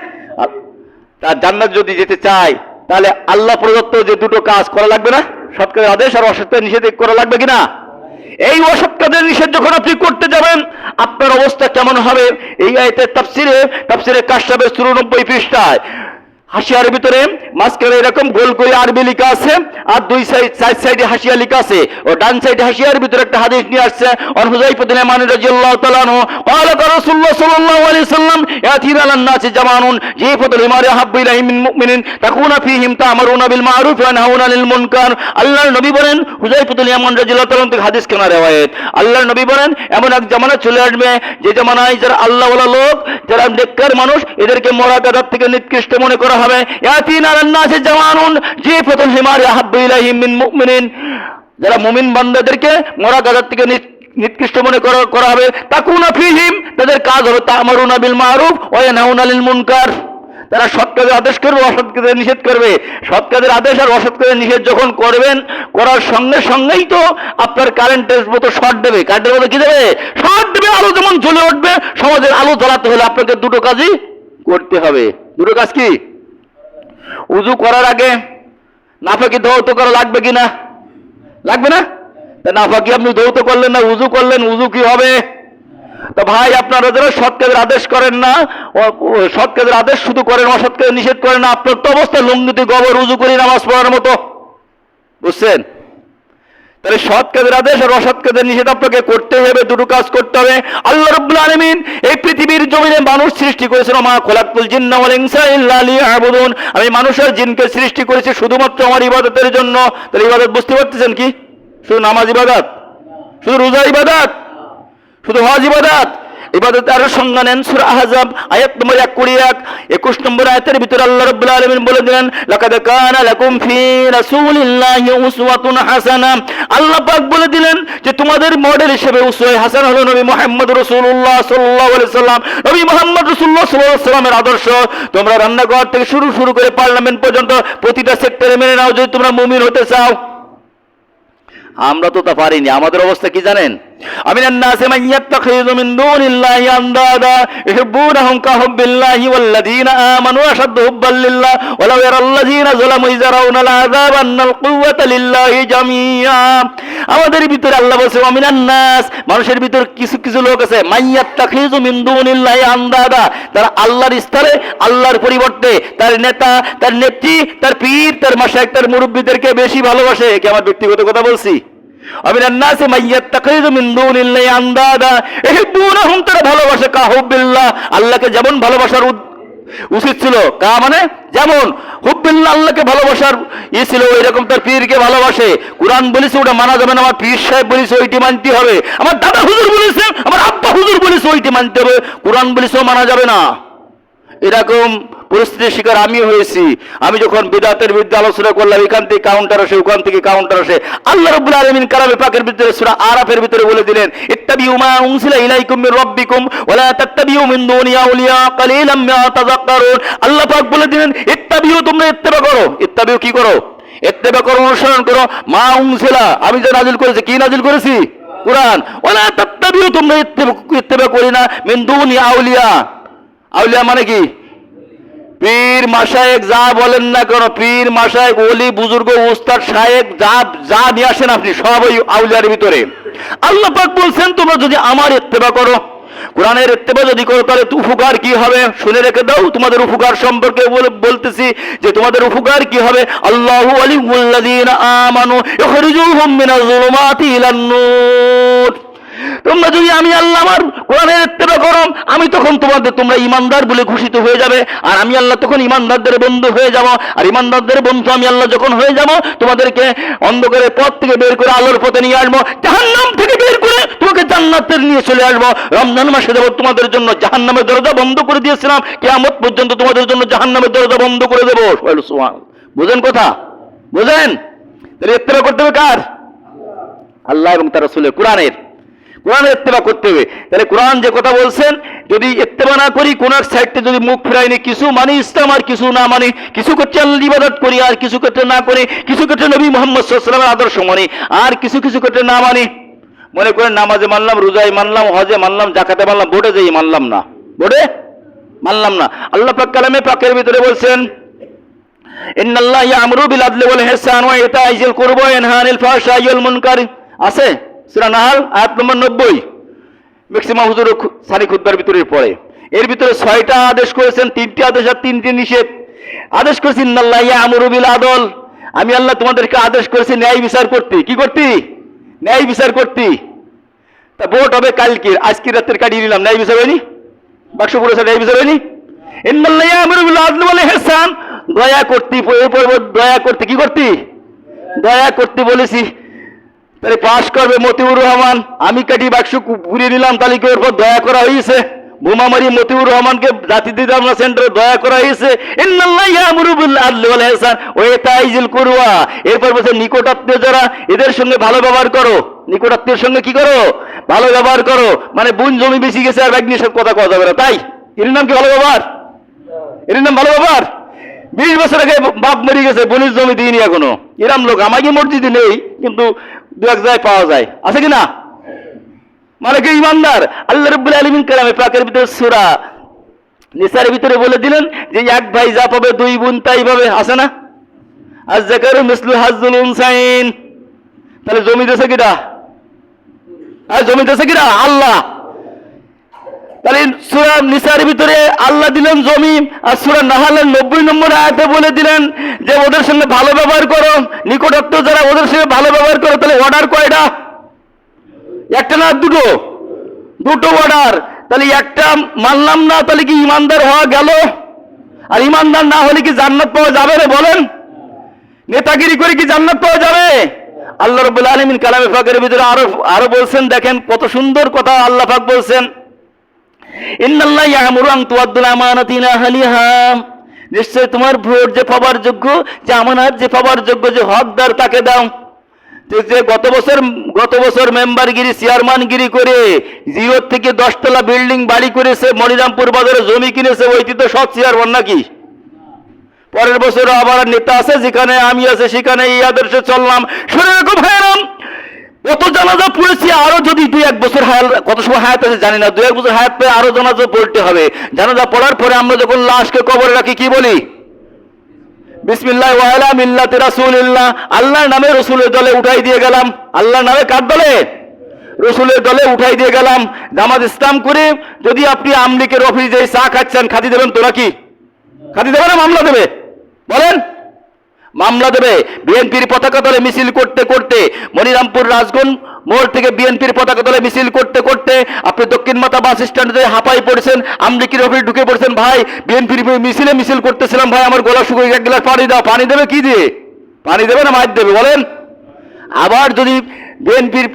[SPEAKER 1] তার জান্নাত যদি যেতে চায় তাহলে আল্লাহ প্রদত্ত যে দুটো কাজ করা লাগবে না? সৎ কাজের আদেশ আর অসৎ কাজের নিষেধ করা লাগবে কিনা? এই অসৎ কাজের নিষেধ যখন আপনি করতে যাবেন আপনার অবস্থা কেমন হবে? এই আয়াতের তাফসিরে কাশফের 94 পৃষ্ঠায় হাসিয়ার ভিতরে মাঝখানে এরকম গোল করে আরবি লেখা আছে, আর দুই সাইডে হাসিয়া লেখা আছে। ও ডান সাইডে হাসিয়ার ভিতরে একটা হাদিস নিয়ে আসছে, অন হুযায়ফা বিন ইয়ামান রাদিয়াল্লাহু তাআলা আনহু قال রাসূলুল্লাহ সাল্লাল্লাহু আলাইহি ওয়াসাল্লাম ইয়াতিনা আলান-নাসি জামানুন জিফাতুল হিমারি হাব্বু ইলাইহি মিন মুমিনিন তাকুনা ফীহিম তা'মারুনা বিল মা'রুফ ওয়া তানহাউনা আনিল মুনকার। আল্লাহর নবী বলেন, হুযায়ফা বিন ইয়ামান রাদিয়াল্লাহু তাআলা থেকে হাদিস কেনা রিওয়ায়াত, আল্লাহর নবী বলেন এমন এক জামানা চলে আসবে যে জামানায় যারা আল্লাহওয়ালা লোক, যারা নেককার মানুষ, এদেরকে মুরাকাদাত থেকে নিকৃষ্ট মনে করা হবে। ইয়াতিনা আলান-নাসি জামানুন জিফাতুল হিমারি হাব্বু ইলাইহি মিন মুমিনিন, যারা মুমিন বান্দাদেরকে মুরাকাদাত থেকে নিকৃষ্ট মনে করা হবে। তাকুনা ফীহিম, তাদের কাজ হবে তা'মারুনা বিল মা'রুফ ওয়া তানহাউনা আনিল মুনকার, তারা সৎ কাজের আদেশ করবে, অসৎ কাজের নিষেধ করবে। সৎ কাজের আদেশ আর অসৎ কাজের নিষেধ যখন করবেন, করার সঙ্গে সঙ্গেই তো আপনার কারেন্টের মতো শর্ট দেবে। কারেন্টের মতো কি দেবে? শর্ট দেবে। আলো যেমন জ্বলে উঠবে, সমাজের আলো জ্বালাতে হলে আপনাকে দুটো কাজই করতে হবে। দুটো কাজ কি? উযু করার আগে নাফাকি ধৌত করা লাগবে কিনা? লাগবে না? নাফাকি আপনি ধৌত করলেন না, উযু করলেন, উযু কি হবে? তো ভাই, আপনারা যারা সৎ কাজের আদেশ করেন না, সৎ কাজের আদেশ শুধু করেন, অসৎ কাজের নিষেধ করেন না, আপনার তো অবস্থা লুঙ্গিতে গোবর উযু করে নামাজ পড়ার মতো। বুঝছেন? তাহলে সৎ কাজের আদেশ আর অসৎ কাজের নিষেধ আপনাকে করতে হবে, দুটো কাজ করতে হবে। আল্লাহ রাব্বুল আলামিন এই পৃথিবীর জমিনে মানুষ সৃষ্টি করেছেন, মা খলাকতুল জিন্না ওয়াল ইনসা ইল্লা লিয়াবুদুন, আমি মানুষ আর জিনকে সৃষ্টি করেছি শুধুমাত্র আমার ইবাদতের জন্য। তাহলে ইবাদত বুঝতে পারতেছেন কি? শুধু নামাজ ইবাদত? শুধু রোজা ইবাদত? শুধু হজ ইবাদত? ইবাদত আরো সংজ্ঞা নেন, সূরা আহজাব আয়াত নম্বর 21 নম্বর আয়াতের ভিতরে আল্লাহ রাব্বুল আলামিন বলে দিলেন, লাকাদ কানা লাকুম ফি রাসূলিল্লাহি উসওয়াতুন হাসানা। আল্লাহ পাক বলে দিলেন যে তোমাদের মডেল হিসেবে উসওয়া হাসানা হলো নবী মুহাম্মদ রাসূলুল্লাহ সাল্লাল্লাহু আলাইহি সাল্লাম। নবী মুহাম্মদ রাসূলুল্লাহ সাল্লাল্লাহু আলাইহি সাল্লামের আদর্শ তোমরা রান্নাঘর থেকে শুরু করে পার্লামেন্ট পর্যন্ত প্রতিটা সেক্টরে মেনে নাও যদি তোমরা মুমিন হতে চাও। আমরা তো তা পারিনি। আমাদের অবস্থা কি জানেন? আমিনান নাসি মান ইয়াত্তাখিযু মিন দুনিল্লাহি আনদাদা ইউহিব্বুনাহুম কাহুব্বিল্লাহি ওয়াল্লাযীনা আমানু আশাদ্দু হুব্বান লিল্লাহ ওয়ালাউ ইয়ারাল্লাযীনা যালামু ইয়ারাউনাল আযাব আন্নাল কুওয়াতা লিল্লাহি জামিআ। আমাদের ভিতরে আল্লাহ বলেছে আমিনান নাস, মানুষের ভিতর কিছু লোক আছে, মান ইয়াত্তাখিযু মিন দুনিল্লাহি আনদাদা, তারা আল্লাহর স্থানে, আল্লাহর পরিবর্তে তার নেতা, তার নেত্রী, তার পীর, তার মাশায়েখ, তার মুরব্বিদেরকে বেশি ভালোবাসে। কি আমার ব্যক্তিগত কথা বলছি? আমিনান নাসি মান ইয়াত্তাখিযু মিন দুনিল্লাহি আনদাদা ইউহিব্বুনাহুম, তারা ভালোবাসে কাহুব্বিল্লাহ, আল্লাহকে যেমন ভালোবাসার উচিত ছিল, কা মানে যেমন হুব্বিল্লাহ, আল্লাহকে ভালোবাসার ছিল, ওইরকম তার পীরকে ভালোবাসে। কুরআন বলেছে ওটা মানা যাবে না, আমার পীর সাহেব বলেছে ওইটি মানতে হবে, আমার দাদা হুজুর বলেছে, আমার আব্বা হুজুর বলেছে ওইটি মানতে হবে, কুরআন বলেছে মানা যাবে না। এরকম পরিস্থিতির শিকার আমি হয়েছি। আমি যখন বিদআতের বিরুদ্ধে আলোচনা করলাম, এখান থেকে কাউন্টার আসে, ওখান থেকে কাউন্টার আসে। আল্লাহ রাব্বুল আলামিন কালামে পাকের ভিতরে সূরা আরাফের ভিতরে বলে দিলেন, ইত্তাবিউ মা উনজিলা ইলাইকুম মির রাব্বিকুম ওয়া লা তাত্তাবিউ মিন দুনিহি আউলিয়া কালিলাম মা তাযাক্কারুন। আল্লাহ পাক বলে দিলেন ইত্তাবিউ, তোমরা ইত্তেবা করো। ইত্তাবিউ কি করো? ইত্তেবা করো, অনুসরণ করো। মা উনজিলা, আমি যে নাজিল করেছি, কি নাজিল করেছি? কুরআন। ওয়া লা তাত্তাবিউ, তোমরা ইত্তেবা করি না মিন দুনিহি আউলিয়া। আউলিয়া মানে কি? পীর মাশায়েখ যা বলেন না কেন, পীর মাশায়েখ ওলি বুজুর্গ উস্তাদ শায়েখ যা নিয়ে আসেন আপনি, সব ওই আউলিয়ার ভিতরে। আল্লাহ পাক বলছেন তোমরা যদি আমার ইত্তেবা করো, কোরআনের ইত্তেবা যদি করো, তাহলে উপকার কি হবে শুনে রেখে দাও। তোমাদের উপকার সম্পর্কে বলতেছি যে তোমাদের উপকার কি হবে। আল্লাহু ওয়ালিয়ুল্লাযীনা আমানু ইখরিজুহুম মিনাজ যুলুমাতি ইলান নূর। তোমরা যদি আমি আল্লাহ আমার কোরআনের ইত্তেবা করো, আমি তখন তোমরা ইমানদার বলে ঘোষিত হয়ে যাবে, আর আমি আল্লাহ তখন ইমানদারদের বন্ধু হয়ে যাব। আর ইমানদারদের বন্ধু আমি আল্লাহ যখন হয়ে যাব, তোমাদেরকে অন্ধকারের পথ থেকে বের করে আলোর পথে নিয়ে আসবো, জাহান্নাম থেকে বের করে তোমাকে জান্নাতের নিয়ে চলে আসবো। রমজান মাসে যাব তোমাদের জন্য জাহান্নামের দরজা বন্ধ করে দিয়েছিলাম, কিয়ামত পর্যন্ত তোমাদের জন্য জাহান্নামের দরজা বন্ধ করে দেবো। বুঝেন কথা? বুঝেন? তাহলে ইত্তেবা করতে হবে কার? আল্লাহ এবং তার রাসূলের, কোরআনের ইত্তেবা করতে হবে। তাহলে কোরআন যে কথা বলছেন, যদি ইত্তেবা না করি, কোন এক সাইডে যদি মুখ ফেরাইনি, কিছু মানি ইসলাম আর কিছু না মানি, কিছু ক্ষেত্রে আল্লাহর ইবাদত করি আর কিছু ক্ষেত্রে না করি, কিছু ক্ষেত্রে নবী মুহাম্মদ সাল্লাল্লাহু আলাইহি ওয়াসাল্লামের আদর্শ মানি আর কিছু ক্ষেত্রে না মানি। মনে করেন নামাজে মানলাম, রোজায় মানলাম, হজে মানলাম, যাকাতে মানলাম, ভোটে যাই মানলাম না, আল্লাহ পাক কালামে পাকের ভিতরে বলছেন, ইন্নাল্লাহা ইয়া'মুরু বিল আদলি ওয়াল ইহসানি ওয়া ইতা'i যিল কুরবা ওয়া ইয়ানহা আনিল ফাহশাই ওয়াল মুনকার। আছে সূরা নাহল আয়াত নম্বর 90। ম্যাক্সিমাম হুজুর সারি খুতবার ভিতরে পড়ে। এর ভিতরে 6টা আদেশ করেছেন, 3টি আদেশ আর 3টি নিষেধ। আদেশ করেছি ইন্নাল্লাহ ইয়ামুরু বিল আদল, আমি আল্লাহ তোমাদেরকে আদেশ করেছি ন্যায় বিচার করতে। কি করতে? ন্যায় বিচার করতে। তা ভোট হবে কালকে, আজকে রাতের কাটিয়ে নিলাম, ন্যায় বিচার হয়নি? বাক্স পড়েছে, ন্যায় বিচার হয়নি? ইন্নাল্লাহ ইয়ামুরু বিল আদলি ওয়াল ইহসান, দয়া করতে, দয়া করতে, কি করতে? দয়া করতে বলেছি। তাহলে পাশ করবে মতিউর রহমান, আমি কাটি বাক্স ঘুরিয়ে নিলাম, তাহলে কি ওর পর দয়া করা হয়েছে? বোমা মারি মতিউর রহমানকে জাতি দিতাম না সেন্টারে, দয়া করা হয়েছে? ইন্নাল্লাহ ইয়ামুরু বিল আদলি ওয়াল ইহসান ওয়া ইতাইজিল কুরবা, এরপর বলছে নিকটাত্মীয় যারা এদের সঙ্গে ভালো ব্যবহার করো। নিকটাত্মীয়ের সঙ্গে কি করো? ভালো ব্যবহার করো। মানে বুন জমি বেশি গেছে আর ব্যাগ নিয়ে সব কথা কওয়া যাবে না, তাই? এর নাম কি ভালো ব্যবহার? এর নাম ভালো ব্যবহার? 20 বছর আগে বাপ মরে গেছে, বোনের জমি দিইনি এখনো, এরম লোক আমাকে মসজিদে নেই, কিন্তু দু এক জায়গায় পাওয়া যায়, আছে কি না? মানে কি ইমানদার? আল্লাহ রাব্বুল আলামিন কালামে পাকের ভিতরে সূরা নিসার ভিতরে বলে দিলেন যে এক ভাই যা পাবে দুই বোন তাই পাবে, আছে না? আয-যাকারু মিসলু হাজ্জুল উনসাইন। তাহলে জমি দেশে কিটা? আর জমি দেশে কিটা? আল্লাহ। তাহলে সূরা নিসার ভিতরে আল্লাহ দিলেন জমি, আর সূরা নাহলের 90 নম্বর আয়াতে বলে দিলেন যে ওদের সঙ্গে ভালো ব্যবহার করো, নিকটাত্মীয় যারা ওদের সঙ্গে ভালো ব্যবহার করো। তাহলে অর্ডার কয়টা? একটা না দুটো? দুটো অর্ডার। তাহলে একটা মানলাম না, তাহলে কি ইমানদার হওয়া গেল? আর ইমানদার না হলে কি জান্নাত পাওয়া যাবে না বলেন? নেতাগিরি করে কি জান্নাত পাওয়া যাবে? আল্লাহ রাব্বুল আলামিন কালামে পাকের ভিতরে আরো বলছেন, দেখেন কত সুন্দর কথা আল্লাহ পাক বলছেন, ইন্নাল্লাহ ইয়ামুরু আন তুআদ্দুল আমানাতি ইলা আহলিহা, নিশ্চয় তোমার ভোট যে পাবার যোগ্য, যে আমানত যে পাবার যোগ্য, যে হকদার তাকে দাও। যে গত বছর মেম্বারগিরি চেয়ারম্যানগিরি করে 0 থেকে 10 তলা বিল্ডিং বাড়ি করেছে, মনিরামপুর বাজারে জমি কিনেছে, ওইটি তো সৎ চেয়ারম্যান নাকি? পরের বছর আবার নেতা আছে, যেখানে আমি আছে সেখানে এই আদর্শে চললাম। শুনে রাখো ভাইরাম, কত জানাজা পড়েছি, আরো যদি 2-1 বছর হায়াত, কত সময় হায়াত আছে জানি না, 2-1 বছর হায়াত পেয়ে আরো জানাজা পড়তে হবে। জানাজা পড়ার পরে আমরা যখন লাশকে কবরে রাখি কি বলি? বিসমিল্লাহ ওয়া আলা মিল্লাতি রাসূলিল্লাহ, আল্লাহর নামে রসুলের দলে উঠাই দিয়ে গেলাম। আল্লাহর নামে কার দলে? রসুলের দলে উঠাই দিয়ে গেলাম। জামাত ইসলাম করে যদি আপনি আমলিকের অফিসে চা খাচ্ছেন, খাতি দেবেন তো নাকি? খাতি দেবে না মামলা দেবে? বলেন, মামলা দেবে। বিএনপির পতাকা দলে মিছিল করতে করতে মনিরামপুর রাজগঞ্জ মোড় থেকে বিএনপির পতাকা দলে মিছিল করতে করতে আপনি দক্ষিণ মাতা বাস স্ট্যান্ডে হাঁপাই পড়েছেন, আমলিকির অফিস ঢুকে পড়েছেন, ভাই বিএনপির মিছিল করতেছিলাম, ভাই আমার গলা শুকিয়ে, 1 গ্লাস পানি দাও। পানি দেবে কি দিয়ে? পানি দেবে না মাইর দেবে? বলেন। আবার যদি বিএনপির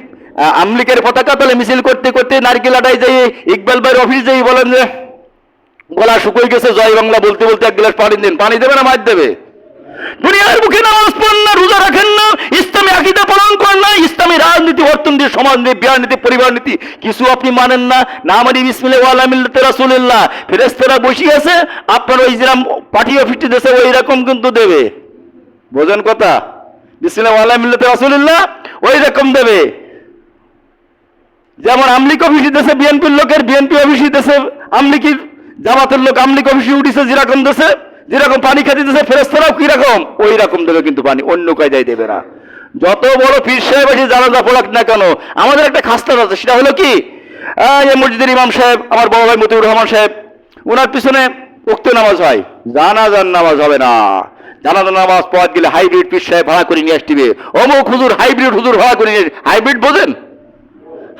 [SPEAKER 1] আমলিকের পতাকা দলে মিছিল করতে করতে নারকেল আটাই যাই, ইকবাল ভাইয়ের অফিস যাই বলেন যে গলা শুকিয়ে গেছে, জয় বাংলা বলতে বলতে 1 গ্লাস পানি দিন, পানি দেবে না মাইর দেবে? দুনিয়ার মুখে নামাজ পড়েন না, রোজা রাখেন না, ইসলামী আকীদা পালন করেন না, ইসলামী রাজনীতি, অর্থনীতি, সমাজনীতি, বিয়ানীতি, পরিবার নীতি কিছু আপনি মানেন না, না মানি বিসমিল্লাহ ওয়া আলা মিল্লাতি রাসূলিল্লাহ। ফেরেশতারা বসে আছে, আপনার ওই যেরকম পার্টি অফিসটি দেশে ওই রকম কিন্তু দেবে। বোঝেন কথা? বিসমিল্লাহ ওয়া আলা মিল্লাতি রাসূলিল্লাহ ওই রকম দেবে। যেমন আমলিক অফিসে দেশে বিএনপির লোকের, বিএনপি অফিসে দেশে আমলিকির, জামাতের লোক আমলিক অফিসে উঠেছে যেরকম দেশে, যেরকম পানি খেতে দিতেছে, ফেরেশতারাও কিরকম ওই রকম দেবে, কিন্তু পানি অন্য কায়দায় দেবে না। যত বড় পীর সাহেব এসে জানাজা পড়াক না কেন, আমাদের একটা খাস্তা আছে, সেটা হলো কি, এই মসজিদের ইমাম সাহেব, আমার বড় ভাই মতিউর রহমান সাহেব, ওনার পিছনে উক্ত নামাজ হয়, জানাজার নামাজ হবে না। জানাজার নামাজ পড়া গেলে হাইব্রিড পীর সাহেব ভাড়া করে নিয়ে আসবে, অমুক হুজুর হাইব্রিড হুজুর ভাড়া করে নিয়ে। হাইব্রিড বোঝেন?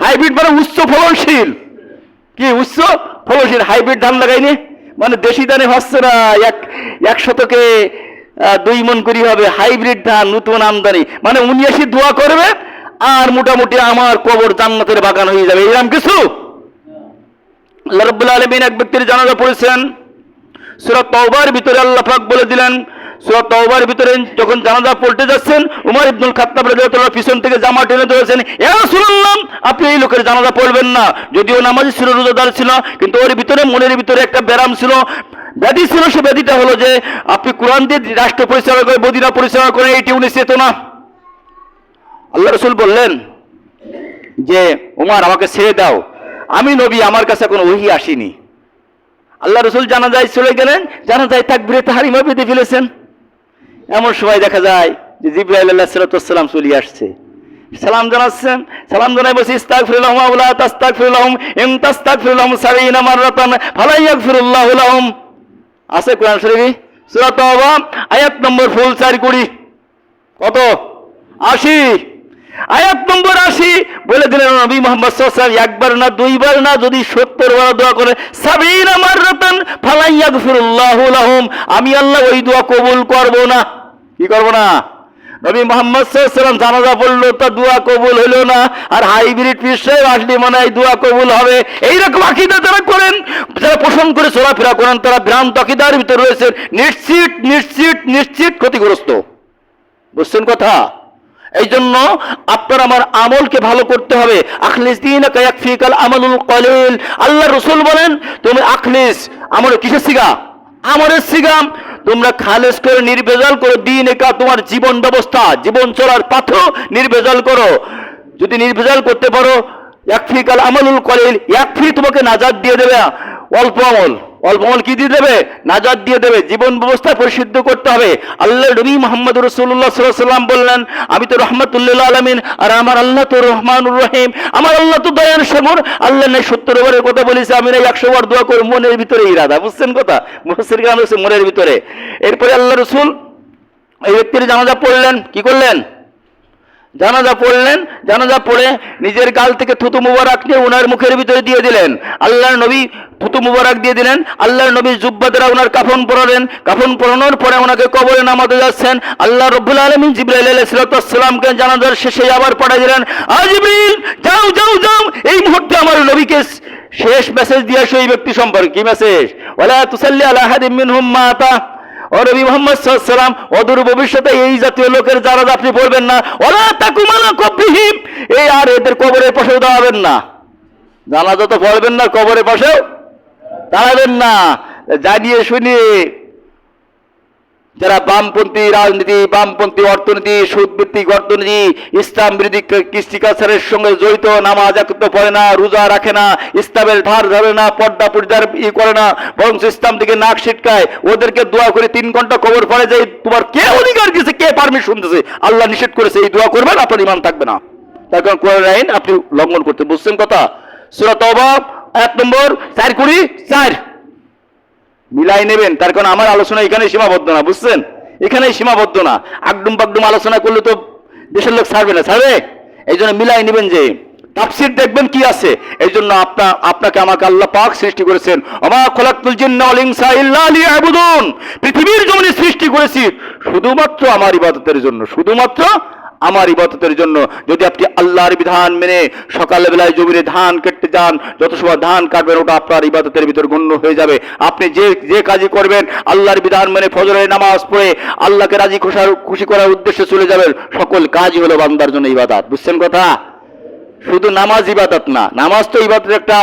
[SPEAKER 1] হাইব্রিড মানে উচ্চ ফলনশীল। কি উচ্চ ফলনশীল? হাইব্রিড ধান লাগাইনি মানে দেশি ধানে হচ্ছে না, 1 শতকে 2 মণ করি হবে হাইব্রিড ধান, নতুন আমদানি। মানে 79 দোয়া করবে আর মোটামুটি আমার কবর জান্নাতের বাগান হয়ে যাবে, এরকম কিছু? আল্লাহ রাব্বুল আলামিন এক ব্যক্তির জানাজা পড়েছেন, সূরা তাওবার ভিতরে আল্লাহ পাক বলে দিলেন, সূরা তাওবার ভিতরে যখন জানাজা পড়তে যাচ্ছেন, উমর ইবনুল খাত্তাব রাদিয়াল্লাহু তাআলা পিছন থেকে জামা টেনে ধরেছেন, ইয়া রাসূলুল্লাহ আপনি এই লোকের জানাজা পড়বেন না। যদিও নামাজি ছিল, রোজাদার ছিল, কিন্তু ওর ভিতরে, মনের ভিতরে একটা ব্যারাম ছিল, ব্যাধি ছিল। সে ব্যাধিটা হলো যে আপনি কোরআন দিয়ে রাষ্ট্র পরিচালনা করে, মদিনা পরিচালনা করে, এইটি উনি চেতনা। আল্লাহ রাসূল বললেন যে উমর আমাকে ছেড়ে দাও, আমি নবী, আমার কাছে কোনো ওহী আসেনি। আল্লাহ রাসূল জানাজায় চলে গেলেন, জানাজায় তাকবীরে তাহরিমা বেঁধে ফেলেছেন। এমন সময় দেখা যায় যে জিবরাইল আলাইহিস সালাম চলে আসছে, সালাম জানাচ্ছেন, সালাম জানাই বলছে ইস্তাগফির লাহুম ওয়া লা তাস্তাগফির লাহুম ইন তাস্তাগফির লাহুম 70 মাররাতান ফালা ইয়াগফিরুল্লাহু লাহুম। আছে কোরআন শরীফে সূরা তাওবা আয়াত নম্বর ফুল 4 কত 80 আয়াত নম্বর 80 বলে দিলেন নবী মুহাম্মদ সাল্লাল্লাহু আলাইহি ওয়াসাল্লাম একবার না দুইবার না যদি 70 বার দোয়া করে 70 মাররাতান ফালা ইয়াগফিরুল্লাহু লাহুম, আমি আল্লাহ ওই দোয়া কবুল করব না। কি করব না? নবী মুহাম্মদ সাল্লাল্লাহু আলাইহি ওয়াসাল্লাম জানাজা পড়লো তা দোয়া কবুল হলো না, আর হাইব্রিড পীর আসলে মনে হয় দোয়া কবুল হবে। এইরকম আকীদা যারা করেন, যারা পোষণ করে চলাফেরা করেন, তারা ভ্রান্ত আকীদার ভিতরে রয়েছে, নিশ্চিত নিশ্চিত নিশ্চিত ক্ষতিগ্রস্ত। বুঝছেন কথা? এই জন্য আপনার আমার আমলকে ভালো করতে হবে। আখলিস দীনাকা ইয়াকফিকাল আমালুল কলিল। আল্লাহ রাসূল বলেন তুমি আখলিস আমল কিসের সিগা? আমলের সিগা। তোমরা খালেস করে নির্ভেজাল করো দিন একা, তোমার জীবন ব্যবস্থা জীবন চলার পাথর নির্ভেজাল করো। যদি নির্ভেজাল করতে পারো ইয়াকফিকাল আমালুল কলিল, ইয়াকফি তোমাকে নাজাত দিয়ে দেবে। অল্প আমল কি দিয়ে দেবে? নাজাত দিয়ে দেবে। জীবন ব্যবস্থা পরিশুদ্ধ করতে হবে। আল্লাহ নবী মুহাম্মদ রাসূলুল্লাহ সাল্লাল্লাহু আলাইহি ওয়াসাল্লাম বললেন আমি তো রাহমাতুল লিল আলামিন, আর আমার আল্লাহ তো রহমানুর রহিম, আমার আল্লাহ তো দয়ার সাগর। আল্লাহ নাই 70 বারের কথা বলেছে, আমি নাই 100 বার দোয়া করি, মনের ভিতরে ইরাদা। বুঝছেন কথা? মুফাসসির গ্রাম হচ্ছে মনের ভিতরে। এরপরে আল্লাহ রাসূল এই ব্যক্তির জানাজা পড়লেন। কি করলেন? জানাজা পড়লেন। জানাজা পড়ে নিজের গাল থেকে থুতু মুবারক নিয়ে ওনার মুখের ভিতরে দিয়ে দিলেন। আল্লাহর নবী থুতু মুবারক দিয়ে দিলেন। আল্লাহর নবী জুব্বা দ্বারা ওনার কাফন পরালেন। কাফন পরানোর পরে ওনাকে কবরে নামাতে যাচ্ছেন। আল্লাহ রাব্বুল আলামিন জিবরাইল আলাইহিস সালামকে জানাজার শেষে আবার পাঠিয়ে দিলেন, জিবরিল যাও যাও যাও, এই মুহূর্তে আমার নবীকে শেষ মেসেজ দিয়ে আসো এই ব্যক্তি সম্পর্কে। কি মেসেজ? ওয়ালা তুসাল্লি আলা আহাদিম মিনহুম মাতা। ও নবী মুহাম্মদ সাল্লাল্লাহু আলাইহি ওয়াসাল্লাম, অদূর ভবিষ্যতে এই জাতীয় লোকের জানাজা আপনি পড়বেন না। ওয়ালা তাকুম আলা কবরিহিম, এই আর এদের কবরের পাশেও দাঁড়াবেন না। জানাজা তো পড়বেন না, কবরের পাশেও দাঁড়াবেন না। জানিয়ে শুনিয়ে যারা বামপন্থী রাজনীতি, বামপন্থী অর্থনীতি, সুদভিত্তিক অর্থনীতি, ইসলাম বিরোধী কৃষ্টি কালচারের সঙ্গে জড়িত, নামাজ একত্র পড়ে না, রোজা রাখে না, ইসলামের ধার ধরে না, পর্দা পর্দার করে না, বরং ইসলাম থেকে নাক ছিটকায়, ওদেরকে দোয়া করে 3 ঘন্টা কবর পড়ে যায়। তোমার কে অধিকার দিয়েছে, কে পারমিশন দিয়েছে? আল্লাহ নিষেধ করেছে এই দোয়া করবেন, আপনার ঈমান থাকবে না। তার কারণ কোরআনের আইন আপনি লঙ্ঘন করতে। বুঝছেন কথা? সূরা তাওবা আয়াত নম্বর 4 মিলাই নেবেন। তার কারণ আমার আলোচনা এখানে সীমাবদ্ধ না। বুঝছেন? এখানেই সীমাবদ্ধ না। আগডুম বাগডুম আলোচনা করলে তো দেশের লোক ছাড়বে না, ছাড়বে। এই জন্য মিলাই নেবেন, যে তাফসীর দেখবেন কি আছে। এই জন্য আপনাকে আমাকে আল্লাহ পাক সৃষ্টি করেছেন, ওমা খলাকতুল জিন্না ওয়াল ইনসা ইল্লা লিয়াবুদুন। পৃথিবীর জমিনে সৃষ্টি করেছি শুধুমাত্র আমার ইবাদতের জন্য, শুধুমাত্র আমার ইবাদতের জন্য। যদি আপনি আল্লাহর বিধান মেনে সকালবেলায় জমিনে ধান কেটে যান, যত সময় ধান কাটবেন ওটা আপনার ইবাদতের ভিতর গণ্য হয়ে যাবে। আপনি যে কাজই করবেন আল্লাহর বিধান মেনে ফজরের নামাজ পড়ে আল্লাহকে রাজি খুশি করার উদ্দেশ্যে চলে যাবেন, সকল কাজই হলো বান্দার জন্য ইবাদত। বুঝছেন কথা? শুধু নামাজ ইবাদত না, নামাজ তো ইবাদতের একটা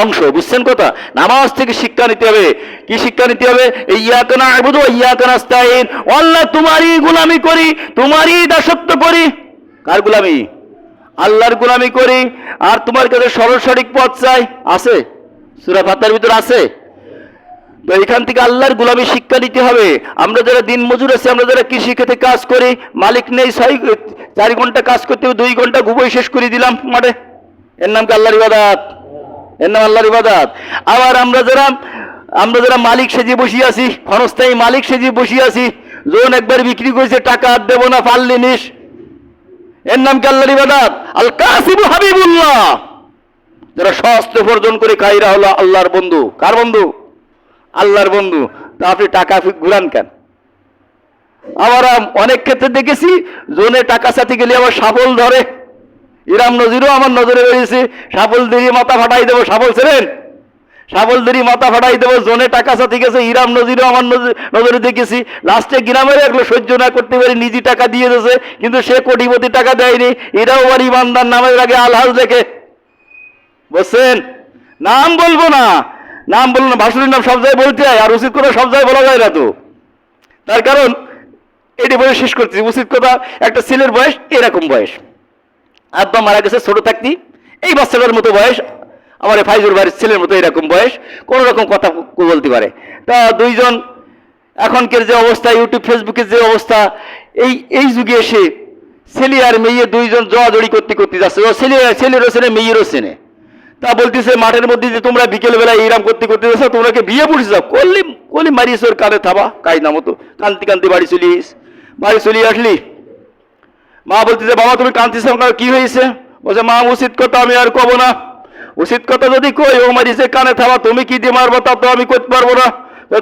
[SPEAKER 1] অংশ। বুঝছেন কথা? নামাজ থেকে শিক্ষা নিতে হবে। কি শিক্ষা নিতে হবে? ইয়্যাকা না'বুদু ওয়া ইয়্যাকা নাস্তাঈন। আল্লাহ তোমারই গোলামি করি, তোমারই দাসত্ব করি। কার গোলামি? আল্লাহর গোলামি করি, আর তোমার কাছে সঠিক পথ চাই। আছে সূরা ফাতিহার ভিতর আছে। তো এখান থেকে আল্লাহর গোলামি শিক্ষা নিতে হবে। আমরা যারা দিন মজুর আছি, আমরা যারা কৃষি ক্ষেত্রে কাজ করি, মালিক নেই, 4 ঘন্টা কাজ করতে হবে, 2 ঘন্টা ঘুমিয়ে শেষ করে দিলাম মাঠে, এর নাম কি আল্লাহর ইবাদত? এর নাম আল্লাহর ইবাদত। আবার আমরা যারা মালিক সেজে বসিয়ে আছি, ক্ষণস্থায়ী মালিক সেজে বসিয়ে আছি, জোন একবার বিক্রি করেছে, টাকা আর দেবো না, পারলি নিস, এর নাম কি আল্লাহর ইবাদত? আল কাসিবু হাবিবুল্লাহ। যারা সহস্র উপার্জন করে খাইরা হলো আল্লাহর বন্ধু। কার বন্ধু? আল্লাহর বন্ধু। তা আপনি টাকা ঘুরান কেন? আবার অনেক ক্ষেত্রে দেখেছি জোনে টাকা চাইতে গেলে আবার শাবল ধরে। ইরাম নজিরও আমার নজরে রয়েছে, শাবল দিয়ে মাথা ফাটাই দেবো। শাবল ছেড়েন, শাবল দিয়ে মাথা ফাটাই দেবো। জোনে টাকা চাইতে গেছে, ইরাম নজিরও আমার নজরে দেখেছি। লাস্টে গ্রামের এগুলো সহ্য না করতে পারি নিজে টাকা দিয়ে দিয়েছে, কিন্তু সে কোটিপতি টাকা দেয়নি। এরাও আবার ইমানদার, নামের আগে আলহাজ লেখে। বুঝছেন? নাম বলবো না, ভাসুরের নাম সব জায়গায় বলতে হয়, আর উচিত কথা সব জায়গায় বলা যায় না তো। তার কারণ এটি বলে শেষ করতেছি। উচিত কথা, একটা ছেলের বয়স এরকম বয়স, আব্বা মারা গেছে ছোট থাকতি, এই বাচ্চাটার মতো বয়স, আমার ফাইজুর ভাইয়ের ছেলের মতো এরকম বয়স, কোন রকম কথা বলতে পারে। তা দুইজন এখনকার যে অবস্থা, ইউটিউব ফেসবুকের যে অবস্থা, এই যুগে এসে ছেলে আর মেয়ে দুইজন জড়াজড়ি করতে যাচ্ছে। ছেলেরও চেনে, মেয়েরও চেনে। তা বলতেছে মাঠের মধ্যে যে তোমরা বিকেল বেলা এইরাম করতে করতে যাচ্ছ, তোমরা কি বিয়ে পড়েছে যাও? কলি কলি মারিস ওর কানে থাবা কায়দা মতো, কান্তি কান্তি বাড়ি চলিস। বাড়ি চলিয়ে আসলি, মা বলতেছে বাবা তুমি কান্তিস কি হয়েছে? বলছে মা উচিত কথা আমি আর কব না, উচিত কথা যদি কই ও মারিছে কানে থাবা, তুমি কি দিয়ে মারবো তা তো আমি করতে পারবো না,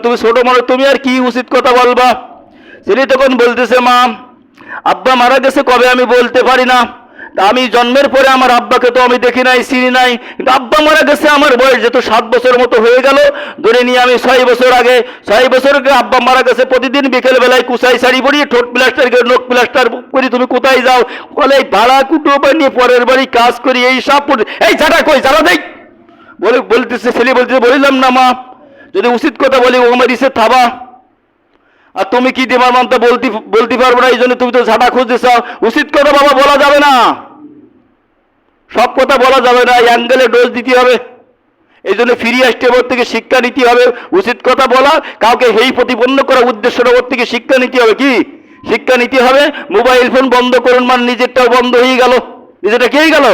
[SPEAKER 1] তুমি ছোট মানুষ তুমি আর কি উচিত কথা বলবা? ছেলে তখন বলতেছে মা আব্বা মারা গেছে কবে আমি বলতে পারি না, তা আমি জন্মের পরে আমার আব্বাকে তো আমি দেখি নাই চিনি নাই, কিন্তু আব্বা মারা গেছে আমার বয়স যেহেতু 7 বছর মতো হয়ে গেল, ধরে নিয়ে আমি 6 বছর আগে 6 বছর আগে আব্বা মারা গেছে। প্রতিদিন বিকেল বেলায় কুচাই শাড়ি পরি, ঠোঁট প্লাস্টার করে নোক প্লাস্টার করি, তুমি কোথায় যাও? বলে ভাড়া কুটো বানিয়ে পরের বাড়ি কাজ করি, এই সব এই ঝাড়া কই ঝাড়া দেই বলতেছে ছেলে বলতেছে বলিলাম না মা যদি উচিত কথা বলি ও আমার ইসে থাবা, আর তুমি কি দেবার মানতে বলতে পারবো না, এই জন্য তুমি তো ঝাঁটা খুঁজতে চাও। উচিত কথা বাবা বলা যাবে না, সব কথা বলা যাবে না, অ্যাঙ্গেলে ডোজ দিতে হবে। এই জন্য ফিরে আসতে ওর থেকে শিক্ষা নিতে হবে, উচিত কথা বলা, কাউকে হেই প্রতিপন্ন করার উদ্দেশ্যটা ওর থেকে শিক্ষা নিতে হবে। কি শিক্ষা নিতে হবে? মোবাইল ফোন বন্ধ করুন, মানে নিজেরটাও বন্ধ হয়ে গেল, নিজেরটা কি হয়ে গেল?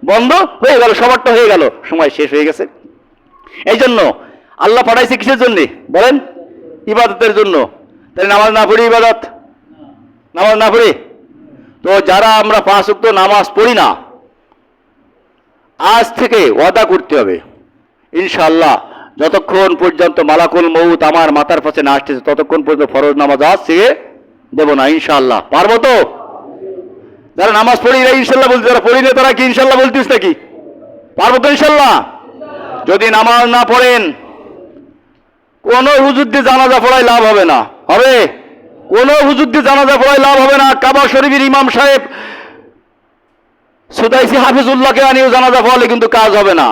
[SPEAKER 1] বন্ধ হয়ে গেল, সবারটা হয়ে গেল, সময় শেষ হয়ে গেছে। এই জন্য আল্লাহ পাঠাইছে কিসের জন্য বলেন? ইবাদতের জন্য। তাহলে নামাজ না পড়ি ইবাদত? নামাজ না পড়ি তো যারা আমরা 5 ওয়াক্ত নামাজ পড়ি না, আজ থেকে ওয়াদা করতে হবে ইনশাআল্লাহ যতক্ষণ পর্যন্ত মালাকুল মউত আমার মাথার পাশে না আসতেছে ততক্ষণ পর্যন্ত ফরজ নামাজ আজ থেকে দেব না ইনশাআল্লাহ। পারবো তো? যারা নামাজ পড়ি না ইনশাআল্লাহ বলতে, যারা পড়ি না তারা কি ইনশাআল্লাহ বলতিস নাকি? পারবো তো ইনশাআল্লাহ? যদি নামাজ না পড়েন কোনো হুজুর দিয়ে জানাজা পড়ায় লাভ হবে না। হবে? কোনো হুজুর দিয়ে জানাজা পড়ায় লাভ হবে না। কাবা শরীফের ইমাম সাহেব সুদাইসি হাফিজুল্লাহকে আনিও জানাজা পড়লে কিন্তু কাজ হবে না।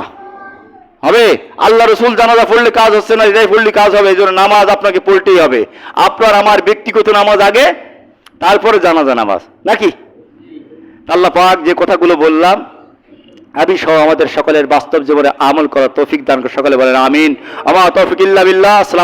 [SPEAKER 1] হবে? আল্লাহ রসুল জানাজা পড়লে কাজ হচ্ছে না, এটাই পড়লে কাজ হবে। এই জন্য নামাজ আপনাকে পড়তেই হবে। আপনার আমার ব্যক্তিগত নামাজ আগে, তারপরে জানাজা নামাজ, নাকি? আল্লাহ পাক যে কথাগুলো বললাম আমি সহ আমাদের সকলের বাস্তব জীবনে আমল করার তৌফিক দান করে সকলে বলেন আমিন। আমা তৌফিক ইল্লা বিল্লাহ। আসসালামু